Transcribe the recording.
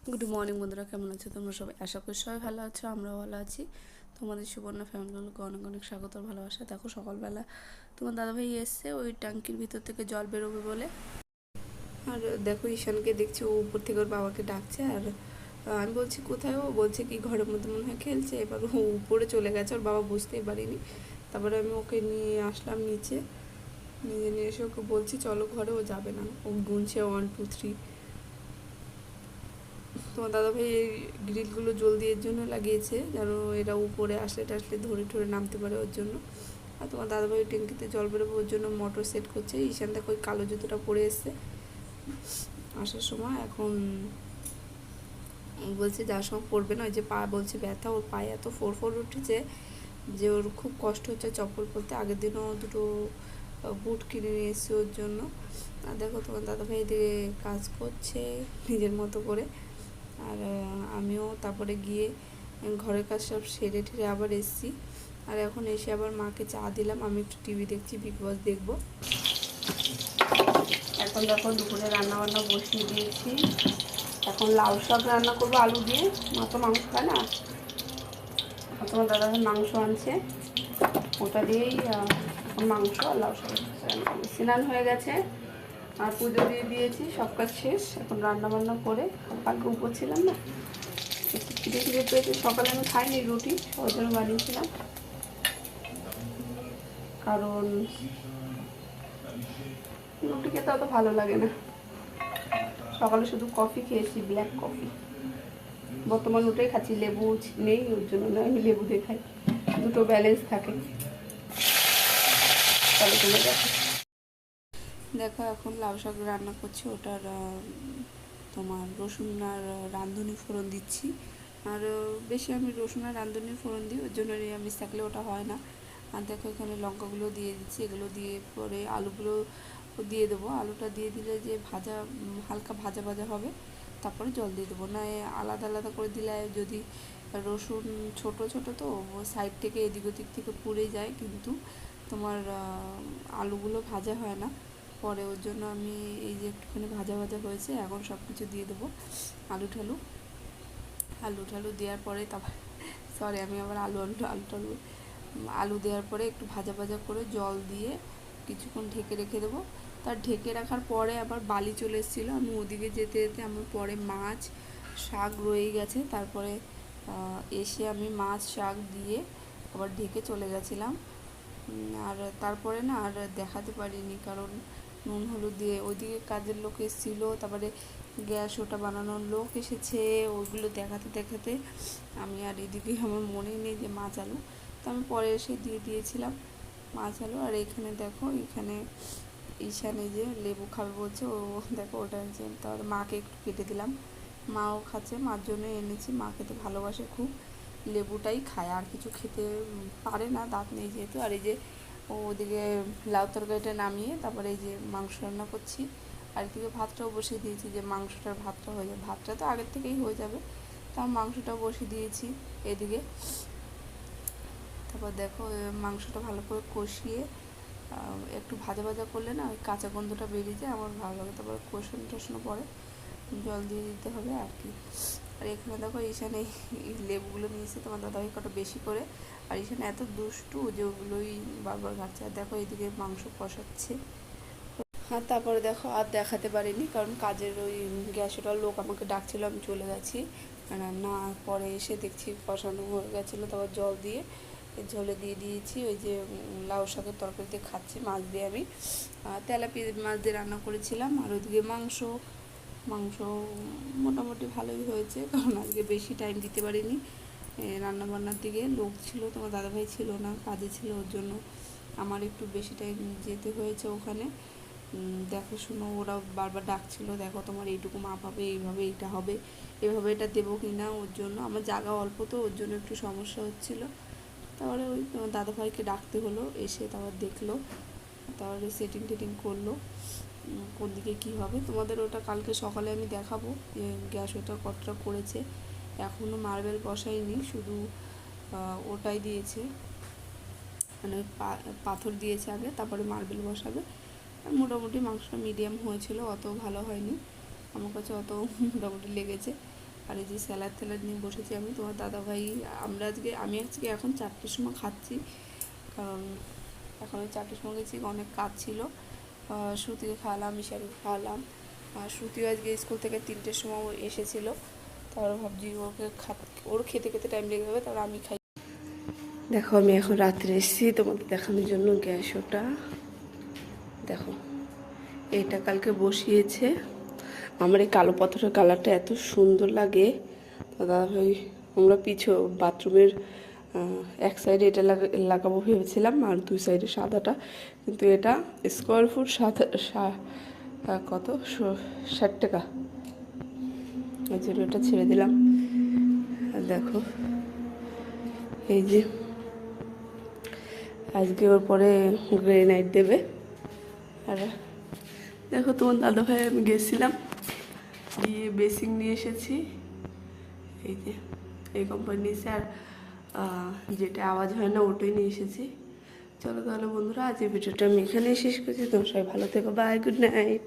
Good morning বন্ধুরা, কেমন আছো তোমরা সবাই? আশা করি সবাই ভালো আছো, আমরাও ভালো আছি। তোমাদের সুবর্ণা ফ্যামিলিগুলোকে অনেক অনেক স্বাগত আর ভালোবাসা। দেখো সকালবেলা তোমার দাদাভাই এসছে ওই ট্যাঙ্কির ভিতর থেকে জল বেরোবে বলে। আর দেখো ঈশানকে দেখছি, ও উপর থেকে ওর বাবাকে ডাকছে। আর আমি বলছি কোথায়, ও বলছে কি ঘরের মধ্যে মনে হয় খেলছে। এবার ও উপরে চলে গেছে, ওর বাবা বুঝতেই পারিনি। তারপরে আমি ওকে নিয়ে আসলাম নিচে, নিয়ে এসে ওকে বলছি চলো ঘরে, ও যাবে না, ও গুনছে 1 2 3। তোমার দাদাভাই এই গ্রিলগুলো জলদি এর জন্য লাগিয়েছে যেন এরা উপরে আসলে টাসলে ধরে ঠরে নামতে পারে ওর জন্য। আর তোমার দাদাভাই ট্যাঙ্কিতে জল বেরোবে ওর জন্য মোটর সেট করছে। ঈশান দেখো ওই কালো জুতোটা পরে এসছে আসার সময়। এখন বলছে যাওয়ার সময় পরবে না, ওই যে পা বলছে ব্যথা, ওর পায়ে এত ফোর উঠেছে যে ওর খুব কষ্ট হচ্ছে চপ্পল পরতে। আগের দিনও দুটো বুট কিনে নিয়ে এসছে ওর জন্য। আর দেখো তোমার দাদাভাই এদিকে কাজ করছে নিজের মতো করে। আর আমিও তারপরে গিয়ে ঘরের কাজ সব সেরে ঠেরে আবার এসেছি। আর এখন এসে আবার মাকে চা দিলাম, আমি একটু টিভি দেখছি, বিগ বস দেখবো। এখন দেখো দুপুরে রান্নাবান্না বসিয়ে দিয়েছি। এখন লাউ শাক রান্না করবো আলু দিয়ে, মা তো মাংস খায় না। তোমার দাদা মাংস আনছে, ওটা দিয়েই মাংস আর লাউ শাক রান্না করবো। স্নান হয়ে গেছে আর পুজো দিয়ে দিয়েছি, সব কাজ শেষ। এখন রান্নাবান্না করে, কালকে উপর ছিলাম না, একটু খিদে খিদে পেয়েছে। সকালে আমি খাইনি রুটি, ওর জন্য বানিয়েছিলাম। কারণ রুটি খেতে অত ভালো লাগে না, সকালে শুধু কফি খেয়েছি, ব্ল্যাক কফি। বর্তমান ওটাই খাচ্ছি, লেবু নেই ওর জন্য না, আমি লেবু দিয়ে খাই, দুটো ব্যালেন্স থাকে। তাহলে চলে গেছে। দেখো এখন লাউ শাক রান্না করছি, ওটার তোমার রসুন আর রাঁধুনি ফোড়ন দিচ্ছি। আর বেশি আমি রসুন আর রাঁধুনি ফোড়ন দিই, ওর জন্য নিরামিষ থাকলে ওটা হয় না। আর দেখো এখানে লঙ্কাগুলো দিয়ে দিচ্ছি, এগুলো দিয়ে পরে আলুগুলো দিয়ে দেবো। আলুটা দিয়ে দিলে যে ভাজা, হালকা ভাজা ভাজা হবে, তারপরে জল দিয়ে দেবো। না আলাদা আলাদা করে দিলে যদি রসুন ছোট ছোট তো সাইড থেকে এদিক ওদিক থেকে পুড়ে যায়, কিন্তু তোমার আলুগুলো ভাজা হয় না পরে। ওর জন্য আমি এই যে একটুখানি ভাজা ভাজা হয়েছে, এখন সব কিছু দিয়ে দেবো। আলু ঠালু আলু ঠালু দেওয়ার পরে তারপর সরি আমি আবার আলু টালু আলু দেওয়ার পরে একটু ভাজা ভাজা করে জল দিয়ে কিছুক্ষণ ঢেকে রেখে দেবো। তার ঢেকে রাখার পরে আবার বালি চলে এসেছিলো, আমি ওদিকে যেতে যেতে আমার পরে মাছ শাক রয়ে গেছে। তারপরে এসে আমি মাছ শাক দিয়ে আবার ঢেকে চলে গেছিলাম। আর তারপরে না আর দেখাতে পারিনি, কারণ নুন হলুদ দিয়ে ওইদিকে কাজের লোক এসেছিলো, তারপরে গ্যাস ওটা বানানোর লোক এসেছে, ওইগুলো দেখাতে দেখাতে আমি আর এদিকে আমার মনেই নেই যে মাছ আলু, তো আমি পরে এসে দিয়ে দিয়েছিলাম মাছ আলু। আর এখানে দেখো, এখানে ঈশানে যে লেবু খাবে বলছে, ও দেখো ওটা যে তার মাকে একটু কেটে দিলাম, মাও খাচ্ছে, মার জন্য এনেছি। মা খেতে ভালোবাসে খুব, লেবুটাই খায়, আর কিছু খেতে পারে না, দাঁত নেই যেহেতু। আর এই যে ওদিকে লাউ তরকারিটা নামিয়ে তারপরে এই যে মাংস রান্না করছি। আর এদিকে ভাতটাও বসিয়ে দিয়েছি, যে মাংসটার ভাতটা হয়ে যাবে, ভাতটা তো আগের থেকেই হয়ে যাবে, তাও মাংসটাও বসিয়ে দিয়েছি এদিকে। তারপর দেখো মাংসটা ভালো করে কষিয়ে একটু ভাজা ভাজা করলে না ওই কাঁচা গন্ধটা বেরিয়ে যায়, আমার ভালো লাগে। তারপরে কষানো টষানো পরে জল দিয়ে দিতে হবে আর কি। আর এখানে দেখো ঈশানে এই লেবুগুলো নিয়েছে তোমার দাদাভাই কটা বেশি করে। আর ঈশানে এত দুষ্টু যে ওগুলোই বারবার খাচ্ছে। আর দেখো এদিকে মাংস কষাচ্ছে। আর তারপরে দেখো আর দেখাতে পারিনি, কারণ কাজের ওই গ্যাসটার লোক আমাকে ডাকছিল, আমি চলে গেছি রান্না। পরে এসে দেখছি কষানো হয়ে গেছিলো, তারপর জল দিয়ে ঝোলে দিয়ে দিয়েছি। ওই যে লাউ শাকের তরকারিতে খাচ্ছি মাছ দিয়ে, আমি তেলাপিয়া মাছ দিয়ে রান্না করেছিলাম। আর ওইদিকে মাংস মাংস মোটামুটি ভালোই হয়েছে, কারণ আজকে বেশি টাইম দিতে পারিনি রান্নাবান্নার দিকে। লোক ছিল, তোমার দাদাভাই ছিল না, কাজে ছিল, ওর জন্য আমার একটু বেশি টাইম যেতে হয়েছে ওখানে। দেখো শুনো, ওরা বারবার ডাকছিল, দেখো তোমার এইটুকু মাপ হবে, এইভাবে এইটা হবে, এভাবে এটা দেবো কি না। ওর জন্য আমার জায়গা অল্প, তো ওর জন্য একটু সমস্যা হচ্ছিলো। তারপরে ওই তোমার দাদাভাইকে ডাকতে হলো, এসে তারপর দেখলো, তারপরে সেটিং টেটিং করলো কোন দিকে কী হবে। তোমাদের ওটা কালকে সকালে আমি দেখাবো যে গ্যাস ওটা কতটা করেছে। এখনও মার্বেল বসাইনি, শুধু ওটাই দিয়েছে, মানে পাথর দিয়েছে আগে, তারপরে মার্বেল বসাবে। আর মোটামুটি মাংসটা মিডিয়াম হয়েছিল, অত ভালো হয়নি আমার কাছে, অত মোটামুটি লেগেছে। আর এই যে স্যালাড ট্যালাড নিয়ে বসেছি আমি, তোমার দাদাভাই। আমি আজকে এখন 4টের সময় খাচ্ছি, কারণ এখন ওই 4টের সময় গেছি, অনেক কাজ ছিল। শ্রুতিকে খাওয়ালাম, মিশাকে খাওয়ালাম। আর শ্রুতিও আজকে স্কুল থেকে 3টের সময় এসেছিলো। তারপর ভাবছি ওর খেতে খেতে টাইম লেগে যাবে, তারপর আমি খাই। দেখো আমি এখন রাত্রে এসেছি তোমাদের দেখানোর জন্য গ্যাস ওটা। দেখো এটা কালকে বসিয়েছে। আমার এই কালো পাথরের কালারটা এত সুন্দর লাগে। তো দাদাভাই আমরা বাথরুমের এক সাইডে এটা লাগাবো ভেবেছিলাম, আর 2 সাইডে সাদাটা, কিন্তু এটা স্কোয়ার ফুট কত 60 টাকা, এই জন্য এটা ছেড়ে দিলাম। আর দেখো এই যে আজকে ওর পরে গ্রেনাইট দেবে। আর দেখো তোমার দাদাভাই আমি গেছিলাম, গিয়ে বেসিং নিয়ে এসেছি। এই যে এই কোম্পানি নিয়েছে, আর যেটা আওয়াজ হয় না ওটাই নিয়ে এসেছি। চলো তাহলে বন্ধুরা, আজ এই ভিডিওটা আমি এখানেই শেষ করছি। তোমরা সবাই ভালো থেকো, বাই, গুড নাইট।